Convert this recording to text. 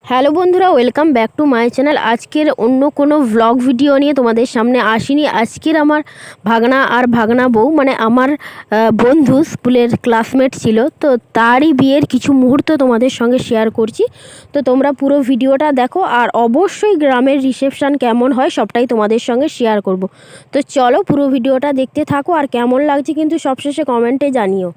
Hello বন্ধুরা, welcome back to my channel. আজকের অন্য কোনো ভ্লগ ভিডিও নিয়ে তোমাদের সামনে আসিনি। আজকের আমার ভাগনা আর ভাগনা বউ মানে আমার বন্ধু স্কুলের ক্লাসমেট ছিল, তো তারই বিয়ের কিছু মুহূর্ত তোমাদের সঙ্গে শেয়ার করছি। তো তোমরা পুরো ভিডিওটা দেখো, আর অবশ্যই গ্রামের রিসেপশান কেমন হয় সবটাই তোমাদের সঙ্গে শেয়ার করব। তো চলো পুরো ভিডিওটা দেখতে থাকো, আর কেমন লাগছে কিন্তু সবশেষে কমেন্টে জানিও।